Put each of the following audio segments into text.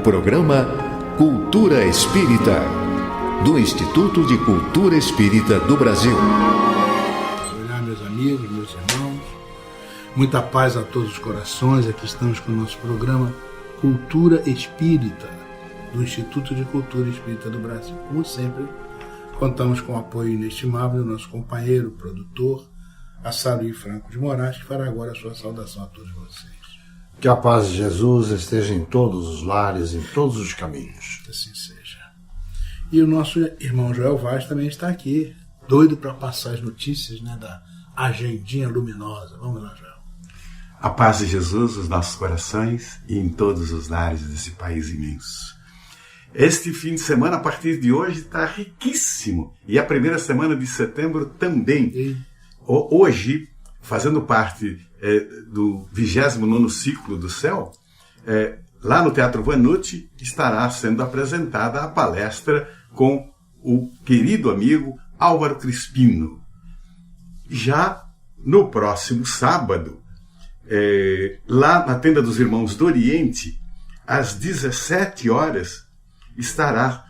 Programa Cultura Espírita, do Instituto de Cultura Espírita do Brasil. Olá, meus amigos, meus irmãos, muita paz a todos os corações. Aqui estamos com o nosso programa Cultura Espírita, do Instituto de Cultura Espírita do Brasil. Como sempre, contamos com o apoio inestimável do nosso companheiro, produtor, Assaruí Franco de Moraes, que fará agora a sua saudação a todos vocês. Que a paz de Jesus esteja em todos os lares, em todos os caminhos. Que assim seja. E o nosso irmão Joel Vaz também está aqui, doido para passar as notícias, da agendinha luminosa. Vamos lá, Joel. A paz de Jesus nos nossos corações e em todos os lares desse país imenso. Este fim de semana, a partir de hoje, está riquíssimo. E a primeira semana de setembro também. Hoje, fazendo parte do 29º ciclo do céu, lá no Teatro Vanucci estará sendo apresentada a palestra com o querido amigo Álvaro Crispino. Já no próximo sábado, lá na Tenda dos Irmãos do Oriente, às 17 horas, estará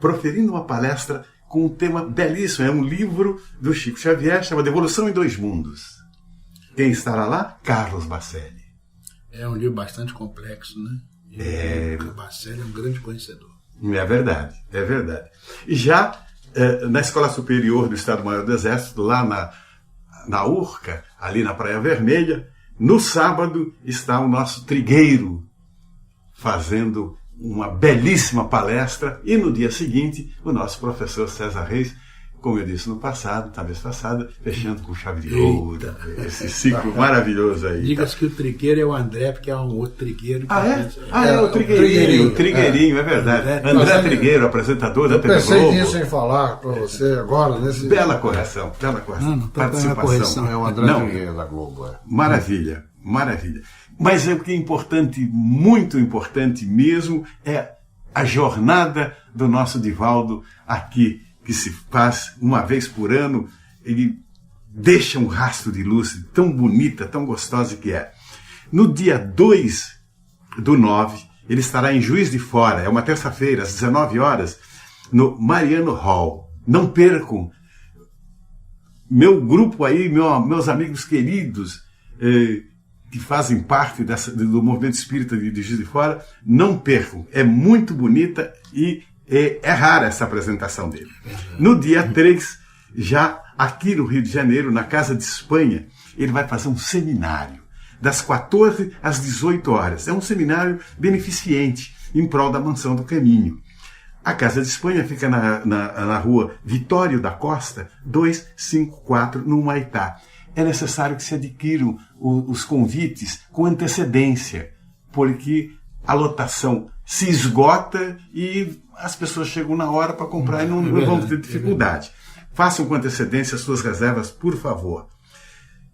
proferindo uma palestra com um tema belíssimo. É um livro do Chico Xavier, chamado Evolução em Dois Mundos. Quem estará lá? Carlos Bacelli. É um livro bastante complexo, né? O Bacelli é um grande conhecedor. É verdade, é verdade. E já na Escola Superior do Estado-Maior do Exército, lá na Urca, ali na Praia Vermelha, no sábado está o nosso trigueiro fazendo uma belíssima palestra, e no dia seguinte o nosso professor César Reis, como eu disse no passado, talvez passada, fechando com chave de ouro, esse ciclo maravilhoso aí. Diga-se que o trigueiro é o André, porque é um outro trigueiro. O Trigueirinho, o Trigueirinho, é verdade. André Trigueiro, apresentador da TV Globo. Eu pensei nisso em falar para você agora. Bela correção. Não, participação. É o André Trigueiro da Globo. Maravilha. Mas o que é importante, muito importante mesmo, é a jornada do nosso Divaldo aqui, que se faz uma vez por ano. Ele deixa um rastro de luz tão bonita, tão gostosa que é. No dia 2/9, ele estará em Juiz de Fora, é uma terça-feira, às 19 horas, no Mariano Hall. Não percam. Meu grupo aí, meus amigos queridos, que fazem parte do movimento espírita de Juiz de Fora, não percam. É muito bonita e é rara essa apresentação dele. No dia 3, já aqui no Rio de Janeiro, na Casa de Espanha, ele vai fazer um seminário, das 14 às 18 horas. É um seminário beneficente, em prol da Mansão do Caminho. A Casa de Espanha fica na rua Vitório da Costa, 254, no Humaitá. É necessário que se adquiram os convites com antecedência, porque a lotação se esgota e as pessoas chegam na hora para comprar e não vão ter dificuldade. Façam com antecedência as suas reservas, por favor.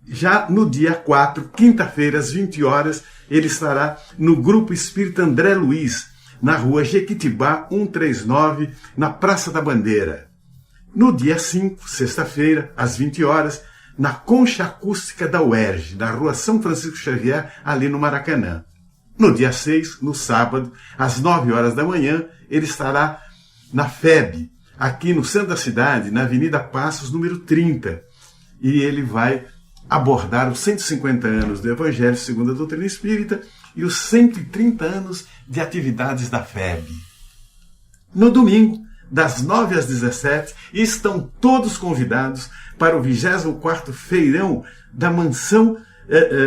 Já no dia 4, quinta-feira, às 20 horas, ele estará no Grupo Espírita André Luiz, na rua Jequitibá 139, na Praça da Bandeira. No dia 5, sexta-feira, às 20 horas, na Concha Acústica da UERJ, na rua São Francisco Xavier, ali no Maracanã. No dia 6, no sábado, às 9 horas da manhã, ele estará na FEB, aqui no centro da cidade, na Avenida Passos, número 30. E ele vai abordar os 150 anos do Evangelho segundo a doutrina espírita e os 130 anos de atividades da FEB. No domingo, das 9 às 17, estão todos convidados para o 24º Feirão da Mansão,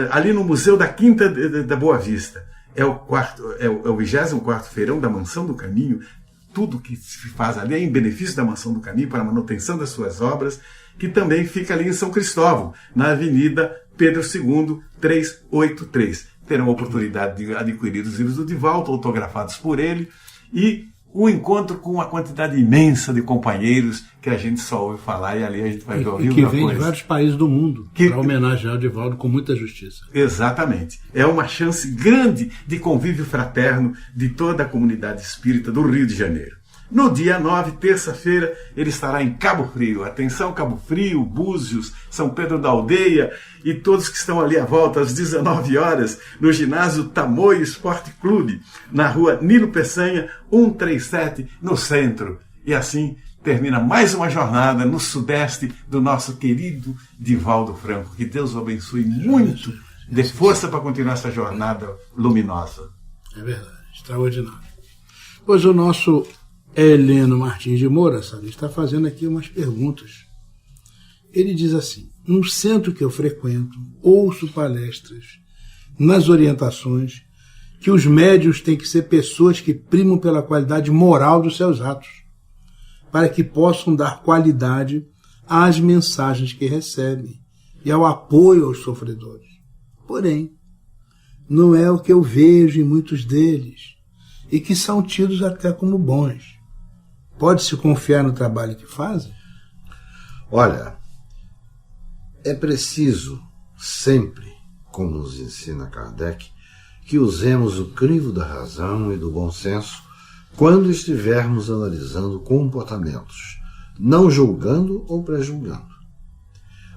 ali no Museu da Quinta da Boa Vista. É o 24º Feirão da Mansão do Caminho. Tudo que se faz ali é em benefício da Mansão do Caminho, para a manutenção das suas obras, que também fica ali em São Cristóvão, na Avenida Pedro II, 383. Terão a oportunidade de adquirir os livros do Divaldo, autografados por ele, e o encontro com uma quantidade imensa de companheiros que a gente só ouve falar, e ali a gente vai ouvir que vem de vários países do mundo para homenagear o Divaldo com muita justiça. Exatamente. É uma chance grande de convívio fraterno de toda a comunidade espírita do Rio de Janeiro. No dia 9, terça-feira, ele estará em Cabo Frio. Atenção, Cabo Frio, Búzios, São Pedro da Aldeia e todos que estão ali à volta, às 19 horas, no ginásio Tamoio Esporte Clube, na rua Nilo Peçanha, 137, no centro. E assim termina mais uma jornada no sudeste do nosso querido Divaldo Franco. Que Deus o abençoe muito, dê força para continuar essa jornada luminosa. É verdade, extraordinário. Pois o nosso Heleno Martins de Moura, sabe, está fazendo aqui umas perguntas. Ele diz assim: no centro que eu frequento, ouço palestras nas orientações que os médiuns têm que ser pessoas que primam pela qualidade moral dos seus atos, para que possam dar qualidade às mensagens que recebem e ao apoio aos sofredores. Porém, não é o que eu vejo em muitos deles, e que são tidos até como bons. Pode-se confiar no trabalho que fazem? Olha, é preciso sempre, como nos ensina Kardec, que usemos o crivo da razão e do bom senso quando estivermos analisando comportamentos, não julgando ou prejulgando.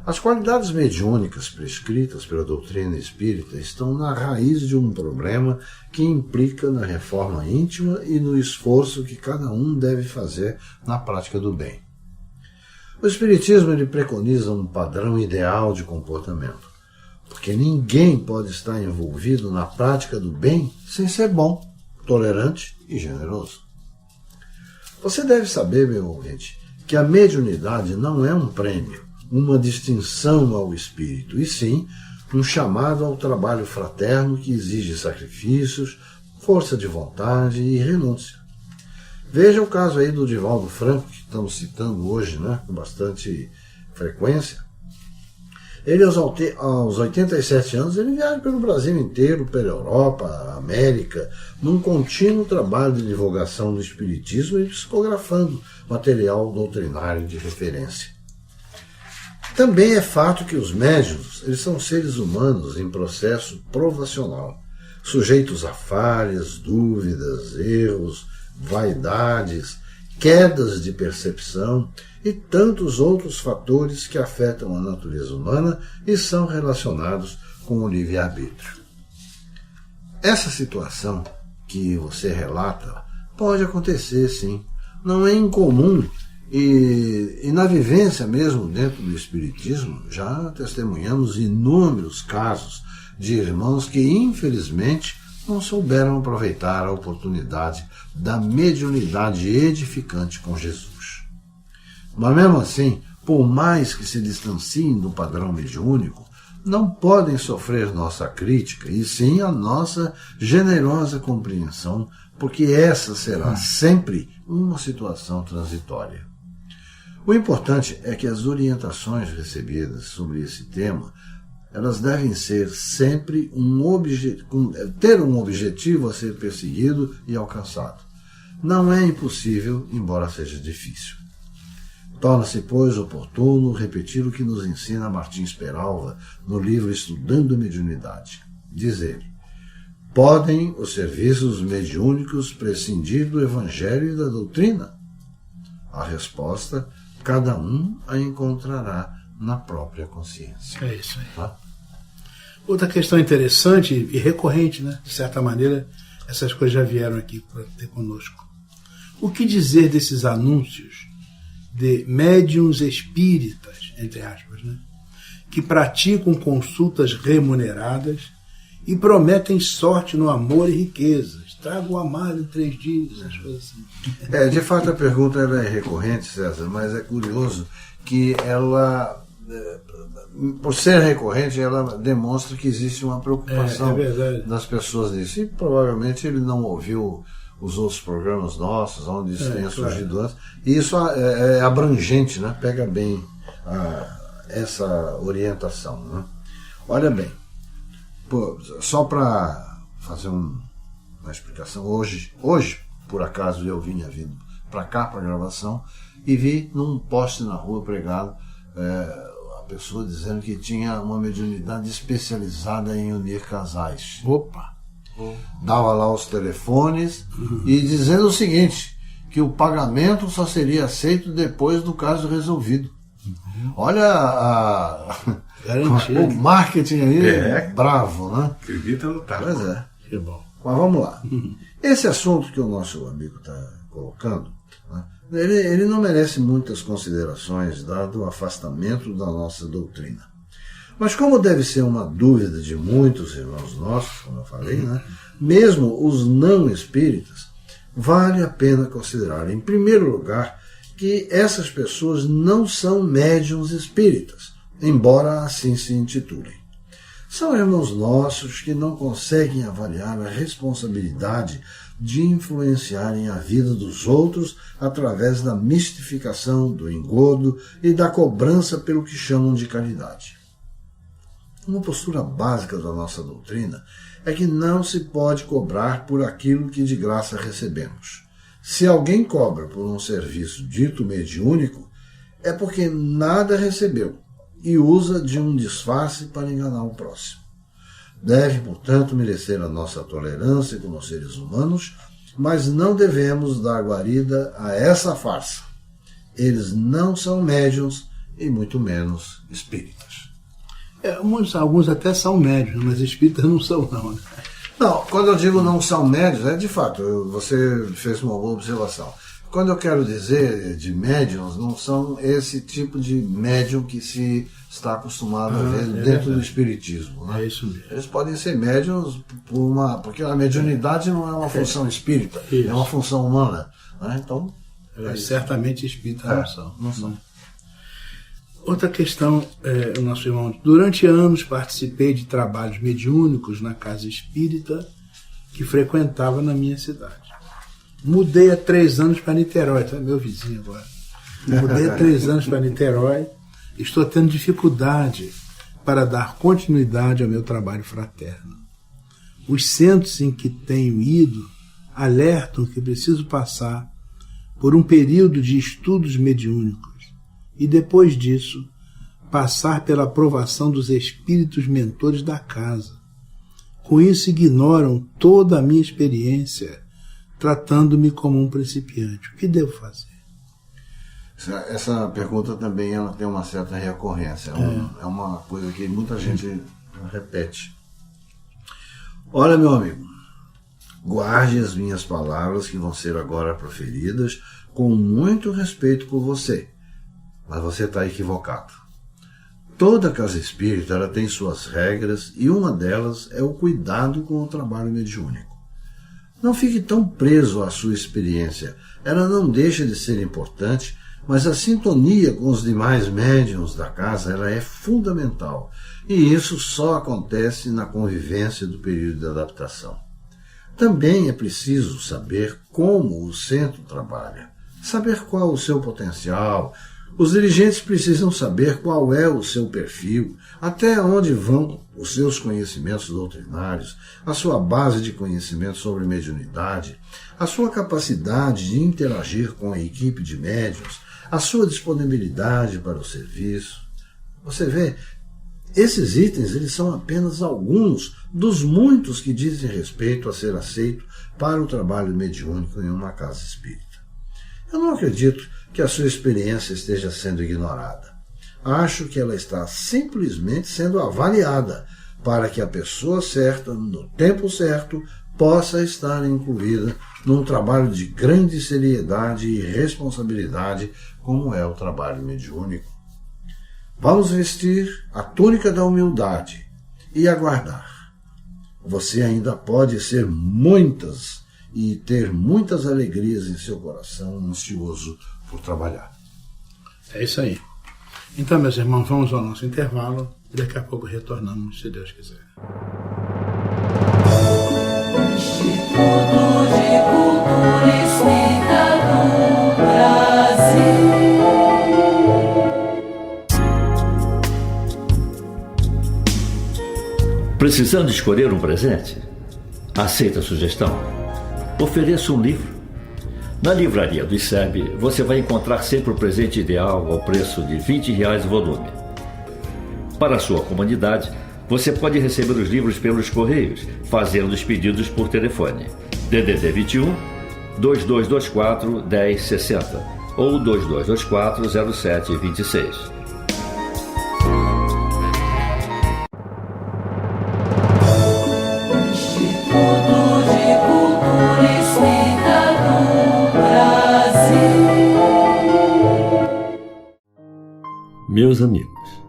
As qualidades mediúnicas prescritas pela doutrina espírita estão na raiz de um problema que implica na reforma íntima e no esforço que cada um deve fazer na prática do bem. O Espiritismo ele preconiza um padrão ideal de comportamento, porque ninguém pode estar envolvido na prática do bem sem ser bom, tolerante e generoso. Você deve saber, meu ouvinte, que a mediunidade não é um prêmio, uma distinção ao espírito, e sim um chamado ao trabalho fraterno que exige sacrifícios, força de vontade e renúncia. Veja o caso aí do Divaldo Franco, que estamos citando hoje, né, com bastante frequência. Ele, aos 87 anos, ele viaja pelo Brasil inteiro, pela Europa, América, num contínuo trabalho de divulgação do espiritismo e psicografando material doutrinário de referência. Também é fato que os médiuns eles são seres humanos em processo provacional, sujeitos a falhas, dúvidas, erros, vaidades, quedas de percepção e tantos outros fatores que afetam a natureza humana e são relacionados com o livre-arbítrio. Essa situação que você relata pode acontecer, sim. Não é incomum e na vivência mesmo dentro do Espiritismo já testemunhamos inúmeros casos de irmãos que infelizmente não souberam aproveitar a oportunidade da mediunidade edificante com Jesus. Mas mesmo assim, por mais que se distanciem do padrão mediúnico, não podem sofrer nossa crítica, e sim a nossa generosa compreensão, porque essa será sempre uma situação transitória. O importante é que as orientações recebidas sobre esse tema, elas devem ser sempre ter um objetivo a ser perseguido e alcançado. Não é impossível, embora seja difícil. Torna-se, pois, oportuno repetir o que nos ensina Martins Peralva no livro Estudando Mediunidade. Diz ele: podem os serviços mediúnicos prescindir do Evangelho e da doutrina? A resposta, cada um a encontrará na própria consciência. É isso aí. Tá? Outra questão interessante e recorrente, né? De certa maneira, essas coisas já vieram aqui para ter conosco. O que dizer desses anúncios de médiuns espíritas, entre aspas, né? Que praticam consultas remuneradas e prometem sorte no amor e riquezas? Traga o amado em 3 dias, essas coisas assim. De fato, a pergunta ela é recorrente, César, mas é curioso que ela, por ser recorrente, ela demonstra que existe uma preocupação das pessoas disso. E provavelmente ele não ouviu os outros programas nossos, onde isso tenha surgido antes. E isso é abrangente, né? Pega bem essa orientação. Né? Olha bem, só para fazer uma explicação, hoje, por acaso, eu vinha vindo para cá, para a gravação, e vi num poste na rua pregado a pessoa dizendo que tinha uma mediunidade especializada em unir casais. Opa! Dava lá os telefones e dizendo o seguinte, que o pagamento só seria aceito depois do caso resolvido. Olha o marketing aí, bravo, né? Acredita no tá. Pois é. Que bom. Mas vamos lá. Esse assunto que o nosso amigo está colocando, né, ele não merece muitas considerações, dado o afastamento da nossa doutrina. Mas como deve ser uma dúvida de muitos irmãos nossos, como eu falei, né, mesmo os não espíritas, vale a pena considerar, em primeiro lugar, que essas pessoas não são médiuns espíritas, embora assim se intitulem. São irmãos nossos que não conseguem avaliar a responsabilidade de influenciarem a vida dos outros através da mistificação, do engodo e da cobrança pelo que chamam de caridade. Uma postura básica da nossa doutrina é que não se pode cobrar por aquilo que de graça recebemos. Se alguém cobra por um serviço dito mediúnico, é porque nada recebeu e usa de um disfarce para enganar o próximo. Deve, portanto, merecer a nossa tolerância como seres humanos, mas não devemos dar guarida a essa farsa. Eles não são médiuns e muito menos espíritas. Alguns até são médiuns, mas espíritas não são, não. Né? Não, quando eu digo não são médiuns, é de fato, você fez uma boa observação. Quando eu quero dizer de médiuns, não são esse tipo de médium que se está acostumado a ver dentro do espiritismo. Né? É isso mesmo. Eles podem ser médiuns porque a mediunidade não é uma função espírita, é uma função humana. Né? Então, certamente espíritas não são. Não são. Outra questão, nosso irmão, durante anos participei de trabalhos mediúnicos na casa espírita que frequentava na minha cidade. Mudei há 3 anos para Niterói, é meu vizinho agora. Mudei há 3 anos para Niterói, estou tendo dificuldade para dar continuidade ao meu trabalho fraterno. Os centros em que tenho ido alertam que preciso passar por um período de estudos mediúnicos e, depois disso, passar pela aprovação dos espíritos mentores da casa. Com isso, ignoram toda a minha experiência, tratando-me como um principiante. O que devo fazer? Essa pergunta também ela tem uma certa recorrência. É uma coisa que muita gente repete. Olha, meu amigo, guarde as minhas palavras que vão ser agora proferidas com muito respeito por você. Mas você está equivocado. Toda casa espírita ela tem suas regras e uma delas é o cuidado com o trabalho mediúnico. Não fique tão preso à sua experiência. Ela não deixa de ser importante, mas a sintonia com os demais médiuns da casa ela é fundamental. E isso só acontece na convivência do período de adaptação. Também é preciso saber como o centro trabalha, saber qual o seu potencial. Os dirigentes precisam saber qual é o seu perfil, até onde vão os seus conhecimentos doutrinários, a sua base de conhecimento sobre mediunidade, a sua capacidade de interagir com a equipe de médiuns, a sua disponibilidade para o serviço. Você vê, esses itens eles são apenas alguns dos muitos que dizem respeito a ser aceito para o trabalho mediúnico em uma casa espírita. Eu não acredito que a sua experiência esteja sendo ignorada. Acho que ela está simplesmente sendo avaliada para que a pessoa certa, no tempo certo, possa estar incluída num trabalho de grande seriedade e responsabilidade como é o trabalho mediúnico. Vamos vestir a túnica da humildade e aguardar. Você ainda pode ser muitas e ter muitas alegrias em seu coração, ansioso por trabalhar. É isso aí. Então, meus irmãos, vamos ao nosso intervalo e daqui a pouco retornamos, se Deus quiser. Instituto de Cultura Espírita do Brasil. Precisando escolher um presente? Aceita a sugestão? Ofereça um livro. Na livraria do ICEB, você vai encontrar sempre o presente ideal ao preço de R$20 o volume. Para a sua comunidade, você pode receber os livros pelos correios, fazendo os pedidos por telefone. DDD 21 2224-1060 ou 2224-0726. Meus amigos,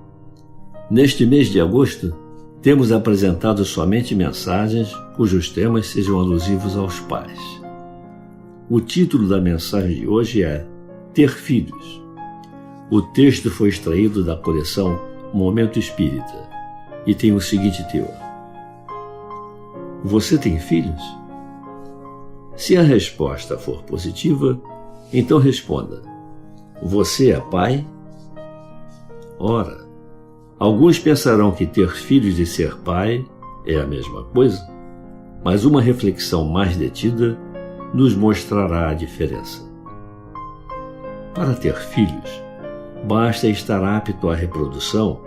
neste mês de agosto, temos apresentado somente mensagens cujos temas sejam alusivos aos pais. O título da mensagem de hoje é Ter Filhos. O texto foi extraído da coleção Momento Espírita e tem o seguinte teor: Você tem filhos? Se a resposta for positiva, então responda: Você é pai? Ora, alguns pensarão que ter filhos e ser pai é a mesma coisa, mas uma reflexão mais detida nos mostrará a diferença. Para ter filhos, basta estar apto à reprodução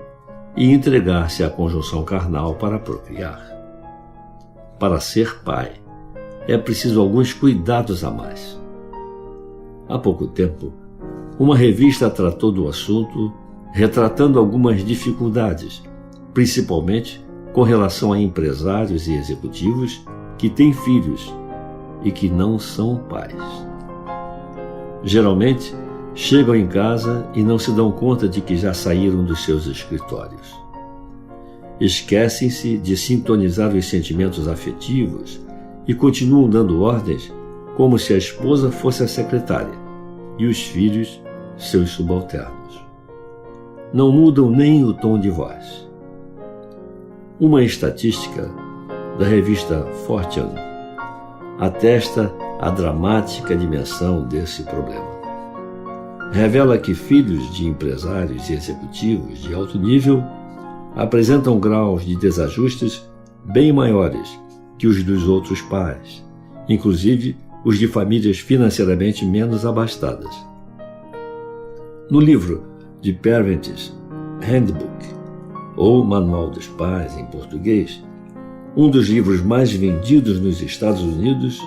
e entregar-se à conjunção carnal para procriar. Para ser pai, é preciso alguns cuidados a mais. Há pouco tempo, uma revista tratou do assunto, retratando algumas dificuldades, principalmente com relação a empresários e executivos que têm filhos e que não são pais. Geralmente, chegam em casa e não se dão conta de que já saíram dos seus escritórios. Esquecem-se de sintonizar os sentimentos afetivos e continuam dando ordens como se a esposa fosse a secretária e os filhos seus subalternos. Não mudam nem o tom de voz. Uma estatística da revista Fortune atesta a dramática dimensão desse problema. Revela que filhos de empresários e executivos de alto nível apresentam graus de desajustes bem maiores que os dos outros pais, inclusive os de famílias financeiramente menos abastadas. No livro The Parents' Handbook, ou Manual dos Pais em português, um dos livros mais vendidos nos Estados Unidos,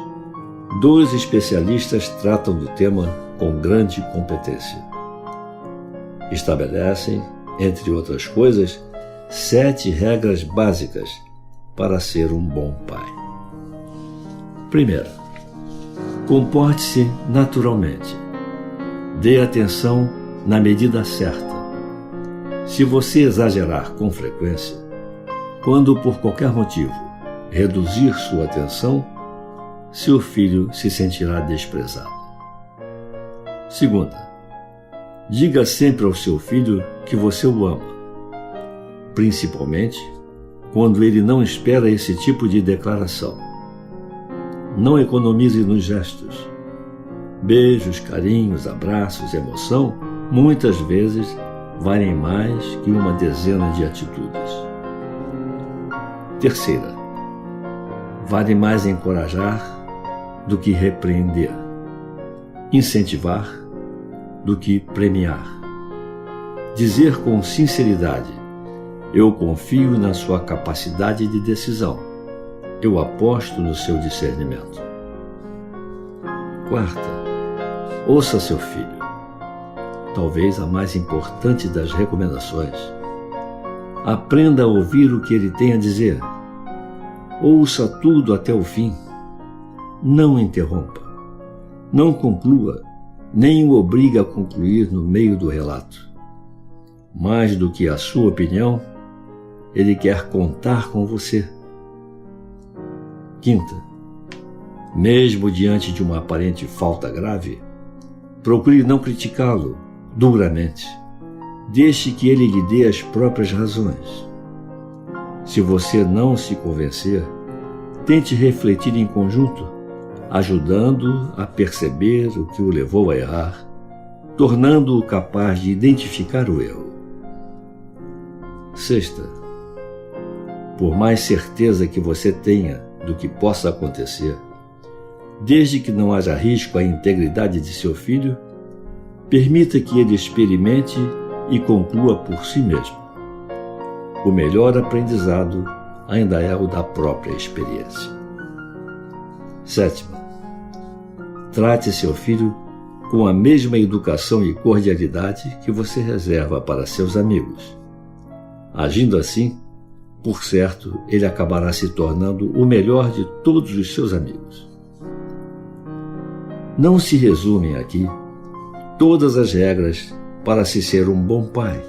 2 especialistas tratam do tema com grande competência. Estabelecem, entre outras coisas, 7 regras básicas para ser um bom pai. Primeira, comporte-se naturalmente. Dê atenção na medida certa. Se você exagerar com frequência, quando por qualquer motivo reduzir sua atenção, seu filho se sentirá desprezado. Segunda, diga sempre ao seu filho que você o ama, principalmente quando ele não espera esse tipo de declaração. Não economize nos gestos. Beijos, carinhos, abraços, emoção, muitas vezes valem mais que uma dezena de atitudes. Terceira, vale mais encorajar do que repreender, incentivar do que premiar. Dizer com sinceridade: eu confio na sua capacidade de decisão, eu aposto no seu discernimento. Quarta, ouça seu filho. Talvez a mais importante das recomendações. Aprenda a ouvir o que ele tem a dizer. Ouça tudo até o fim. Não interrompa. Não conclua, nem o obrigue a concluir no meio do relato. Mais do que a sua opinião, ele quer contar com você. Quinta, mesmo diante de uma aparente falta grave, procure não criticá-lo duramente. Deixe que ele lhe dê as próprias razões. Se você não se convencer, tente refletir em conjunto, ajudando-o a perceber o que o levou a errar, tornando-o capaz de identificar o erro. Sexta, por mais certeza que você tenha do que possa acontecer, desde que não haja risco à integridade de seu filho, permita que ele experimente e conclua por si mesmo. O melhor aprendizado ainda é o da própria experiência. Sétima, Trate seu filho com a mesma educação e cordialidade que você reserva para seus amigos. Agindo assim, por certo, ele acabará se tornando o melhor de todos os seus amigos. Não se resumem aqui todas as regras para se ser um bom pai,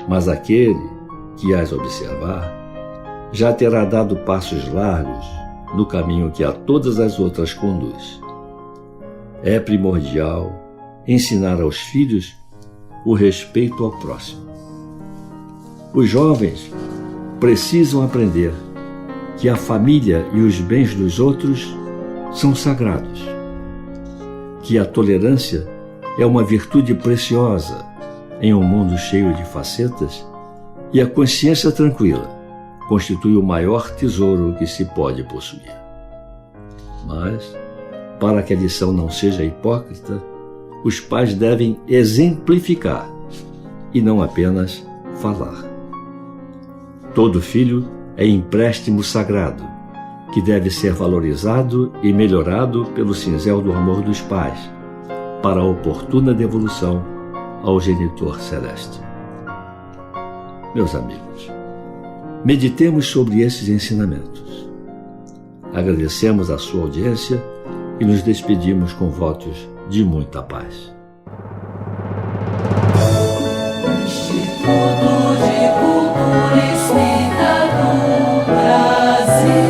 mas aquele que as observar já terá dado passos largos no caminho que a todas as outras conduz. É primordial ensinar aos filhos o respeito ao próximo. Os jovens precisam aprender que a família e os bens dos outros são sagrados, que a tolerância é uma virtude preciosa em um mundo cheio de facetas e a consciência tranquila constitui o maior tesouro que se pode possuir. Mas, para que a lição não seja hipócrita, os pais devem exemplificar e não apenas falar. Todo filho é empréstimo sagrado, que deve ser valorizado e melhorado pelo cinzel do amor dos pais, para a oportuna devolução ao genitor celeste. Meus amigos, meditemos sobre esses ensinamentos. Agradecemos a sua audiência e nos despedimos com votos de muita paz. Instituto de Cultura Espírita do Brasil.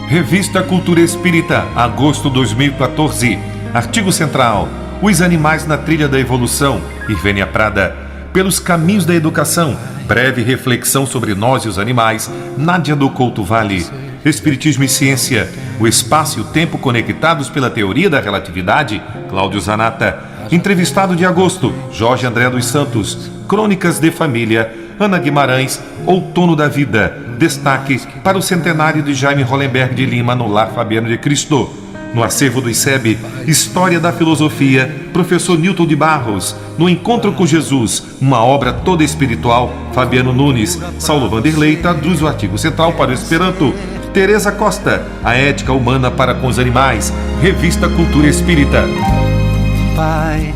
Revista Cultura Espírita, agosto 2014. Artigo central: os animais na trilha da evolução. Irvênia Prada. Pelos caminhos da educação. Breve reflexão sobre nós e os animais. Nádia do Couto Vale. Espiritismo e ciência. O espaço e o tempo conectados pela teoria da relatividade. Cláudio Zanata. Entrevistado de agosto. Jorge André dos Santos. Crônicas de família. Ana Guimarães. Outono da vida. Destaque para o centenário de Jaime Hollenberg de Lima no Lar Fabiano de Cristo. No acervo do ICEB, História da Filosofia, professor Newton de Barros. No Encontro com Jesus, uma obra toda espiritual, Fabiano Nunes. Saulo Vanderlei traduz o artigo central para o Esperanto. Teresa Costa, a ética humana para com os animais. Revista Cultura Espírita. Pai.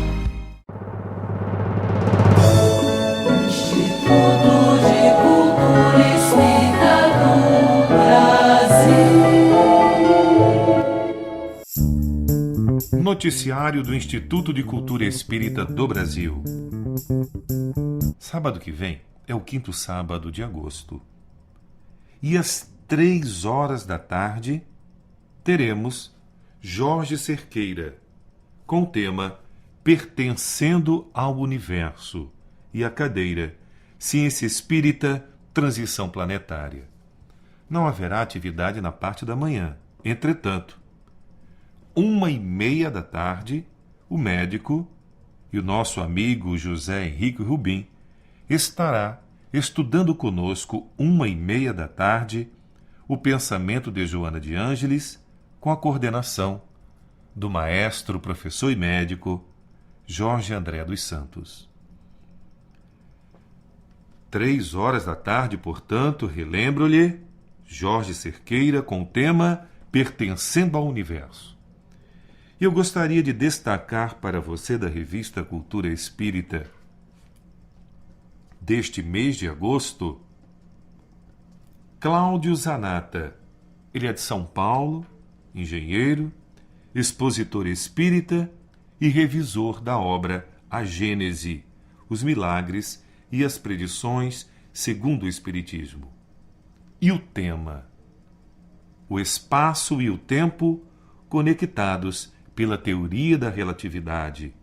Instituto de Cultura Espírita do Brasil. Noticiário do Instituto de Cultura Espírita do Brasil. Sábado que vem é o 5º sábado de agosto. E às 3 horas da tarde teremos Jorge Cerqueira com o tema Pertencendo ao Universo e a cadeira Ciência Espírita, Transição Planetária. Não haverá atividade na parte da manhã. Entretanto, 1h30 da tarde, o médico e o nosso amigo José Henrique Rubim estará estudando conosco 1h30 da tarde o pensamento de Joana de Ângeles com a coordenação do maestro, professor e médico Jorge André dos Santos. 3 horas da tarde, portanto, relembro-lhe, Jorge Cerqueira com o tema Pertencendo ao Universo. E eu gostaria de destacar para você da revista Cultura Espírita deste mês de agosto, Cláudio Zanata. Ele é de São Paulo, engenheiro, expositor espírita e revisor da obra A Gênese, os Milagres e as Predições segundo o Espiritismo. E o tema: o espaço e o tempo conectados pela teoria da relatividade.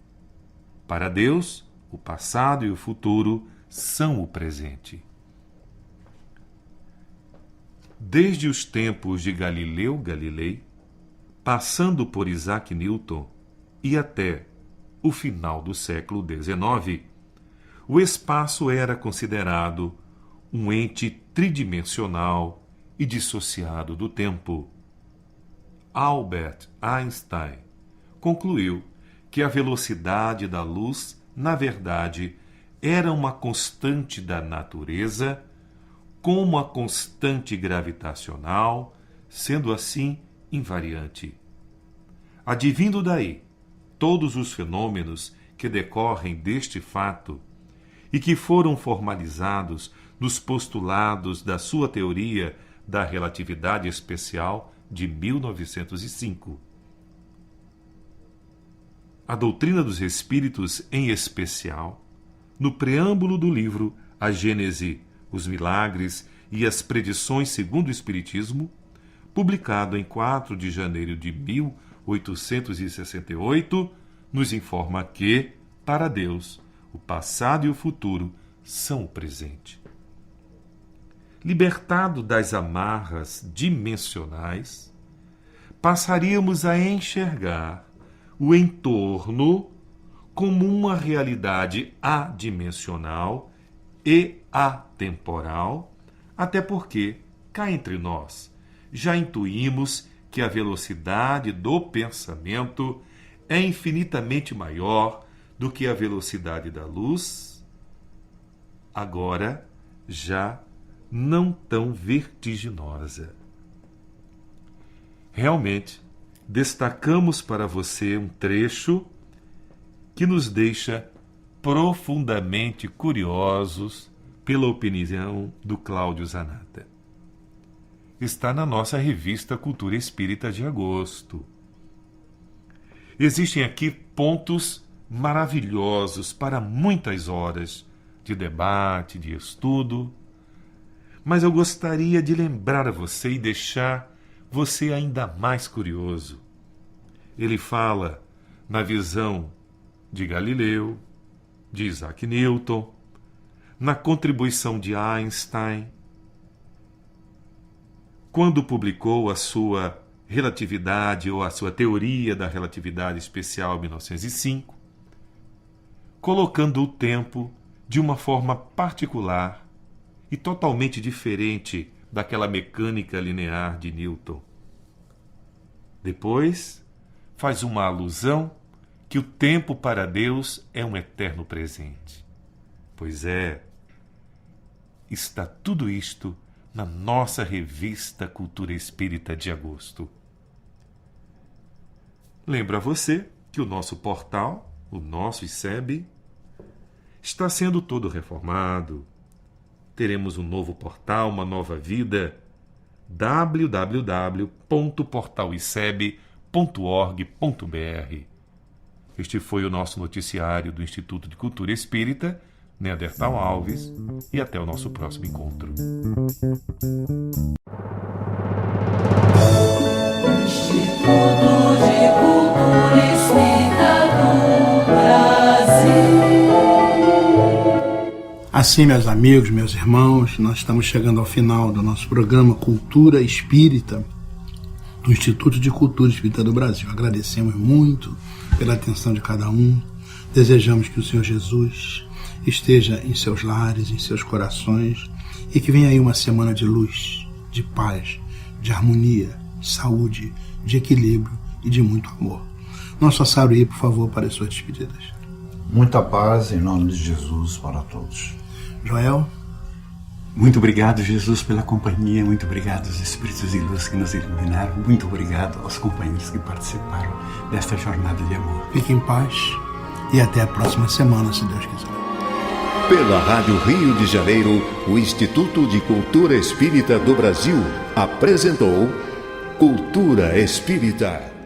Para Deus, o passado e o futuro são o presente. Desde os tempos de Galileu Galilei, passando por Isaac Newton e até o final do século XIX, o espaço era considerado um ente tridimensional e dissociado do tempo. Albert Einstein concluiu que a velocidade da luz, na verdade, era uma constante da natureza, como a constante gravitacional, sendo assim invariante. Advindo daí todos os fenômenos que decorrem deste fato e que foram formalizados nos postulados da sua teoria da relatividade especial de 1905. A doutrina dos espíritos, em especial, no preâmbulo do livro A Gênese, os Milagres e as Predições segundo o Espiritismo, publicado em 4 de janeiro de 1868, nos informa que, para Deus, o passado e o futuro são o presente. Libertado das amarras dimensionais, passaríamos a enxergar o entorno como uma realidade adimensional e atemporal, até porque, cá entre nós, já intuímos que a velocidade do pensamento é infinitamente maior do que a velocidade da luz, agora já não tão vertiginosa. Realmente, destacamos para você um trecho que nos deixa profundamente curiosos pela opinião do Cláudio Zanata. Está na nossa revista Cultura Espírita de agosto. Existem aqui pontos maravilhosos para muitas horas de debate, de estudo, mas eu gostaria de lembrar a você e deixar você ainda mais curioso. Ele fala na visão de Galileu, de Isaac Newton, na contribuição de Einstein, quando publicou a sua relatividade ou a sua teoria da relatividade especial em 1905, colocando o tempo de uma forma particular e totalmente diferente daquela mecânica linear de Newton. Depois, faz uma alusão que o tempo para Deus é um eterno presente. Pois é, está tudo isto na nossa revista Cultura Espírita de agosto. Lembro a você que o nosso portal, o nosso ICEB, está sendo todo reformado. Teremos um novo portal, uma nova vida, www.portaliceb.org.br. Este foi o nosso noticiário do Instituto de Cultura Espírita, Neandertal Alves, e até o nosso próximo encontro. Instituto de Cultura Espírita do Brasil. Assim, meus amigos, meus irmãos, nós estamos chegando ao final do nosso programa Cultura Espírita do Instituto de Cultura Espírita do Brasil. Agradecemos muito pela atenção de cada um. Desejamos que o Senhor Jesus esteja em seus lares, em seus corações, e que venha aí uma semana de luz, de paz, de harmonia, de saúde, de equilíbrio e de muito amor. Nosso Açaruí, por favor, para as suas despedidas. Muita paz em nome de Jesus para todos. Joel? Muito obrigado, Jesus, pela companhia. Muito obrigado aos Espíritos de Luz que nos iluminaram. Muito obrigado aos companheiros que participaram desta jornada de amor. Fique em paz e até a próxima semana, se Deus quiser. Pela Rádio Rio de Janeiro, o Instituto de Cultura Espírita do Brasil apresentou Cultura Espírita.